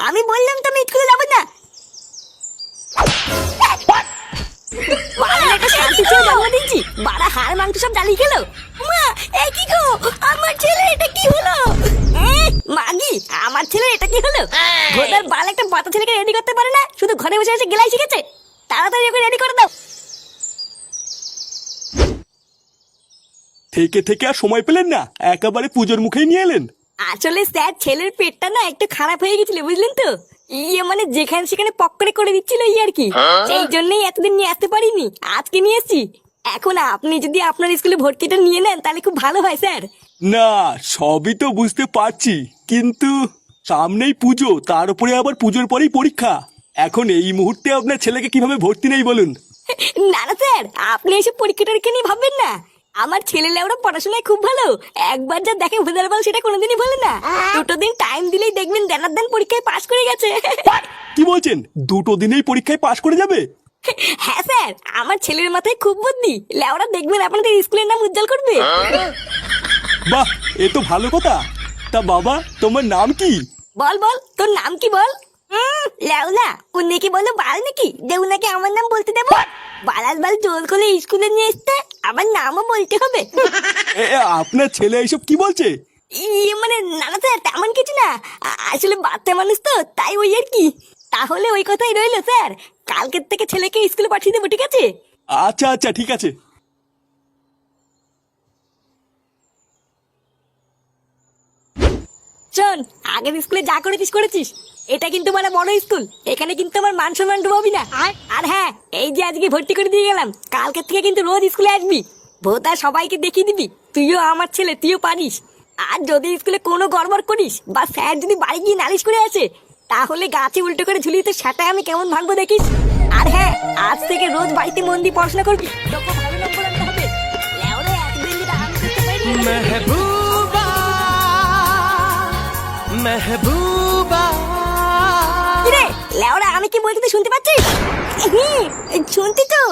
আমি বললাম তো আমি স্কুলে যাবো না। বাড়ার একটা শান্তি ছিল জন্ম দিচ্ছি, বাড়া হাড় মাংস সব জ্বালিয়ে গেল। মা কি গো, আমার ছেলে এটা কি হলো? মাগি, আমার ছেলে এটা কি হলো? গোদার বাল একটা বাচ্চা ছেলেকে রেডি করতে পারে না, শুধু ঘরে বসে বসে গেলাই শিখেছে। তাড়াতাড়ি ওকে রেডি করে দাও। থেকে থেকে আর সময় পেলেন না, একেবারে পুজোর মুখেই নিয়ে এলেন। আসলে স্যার ছেলের পেটটা না একটু খারাপ হয়ে গেছিল, বুঝলেন তো। মানে যেখানে সেখানে পক করে দিচ্ছিল আর কি। সেই জন্যই এতদিন নিয়ে আসতে পারিনি, আজকে নিয়ে এসেছি। এখন আপনি যদি আপনার স্কুলে ভর্তিটা নিয়ে নেন তাহলে খুব ভালো হয় স্যার। না, সবই তো বুঝতে পারছি, কিন্তু সামনেই পুজো, তার উপরে আবার পুজোর পরেই পরীক্ষা। এখন এই মুহূর্তে আপনার ছেলেকে কিভাবে ভর্তি নেই বলুন? না না স্যার, আপনি এসব পরীক্ষা টরীক্ষা নিয়ে ভাববেন না। আমার ছেলে লেওরা পড়াশোনায় খুব ভালো, একবার যা দেখে ভোদার বল সেটা কোনোদিনই বলে না। দুটো দিন টাইম দিলেই দেখবেন দেনার দেন পরীক্ষায় পাশ করে গেছে। কি বলছেন, দুটো দিনেই পরীক্ষায় পাশ করে যাবে? হ্যাঁ স্যার, আমার ছেলের মাথায় খুব বুদ্ধি, লেওরা দেখবেন আপনাদের স্কুলের নাম উজ্জ্বল করবে। বাহ, এ তো ভালো কথা। তা বাবা, তোমার নাম কি? বল বল, তোর নাম কি বল? লেওলা, উনি কি বলো বাল নাকি যে উনাকে আমার নাম বলতে দেবো? বালাল বাল জোর করে স্কুলে নিয়ে এসতে আমার নামও বলতে হবে? আপনার ছেলে এইসব কি বলছে? মানে না না স্যার, তেমন কিছু না। আসলে বাচ্চা মানুষ তো, তাই ওই আর কি। তাহলে ওই কথাই রইলো স্যার, কালকের থেকে ছেলেকে স্কুলে পাঠিয়ে দেবো, ঠিক আছে? আচ্ছা আচ্ছা, ঠিক আছে। শোন, আগের স্কুলে যা করেছিস করেছিস, এটা কিন্তু মানে বড় স্কুল, এখানে কিন্তু আমার মান সম্মান ডুবাবি না। আর হ্যাঁ, এই যে আজকে ভর্তি করে দিয়ে গেলাম, কালকের থেকে কিন্তু রোজ স্কুলে আসবি। ভোতা সবাইকে দেখিয়ে দিবি তুইও আমার ছেলে, তুইও পারিস। আর যদি স্কুলে কোনো গড়বড় করিস বা স্যার যদি বাড়ি গিয়ে নালিশ করে আসে, তাহলে গাছে উল্টো করে ঝুলিয়ে তো সেটা আমি কেমন ভাঙবো দেখিস। আর হ্যাঁ, আজ থেকে রোজ বাড়িতে মন দিয়ে পড়াশোনা করবি, তোকে ভালো নম্বর আনতে হবে। লেওরে একদিন যেটা আমি করতে পারি মেহবুবা, মেহবুবা। কিরে লেওরা, আমি কি বলতে তুই শুনতে পাচ্ছিস? শুনতি তো?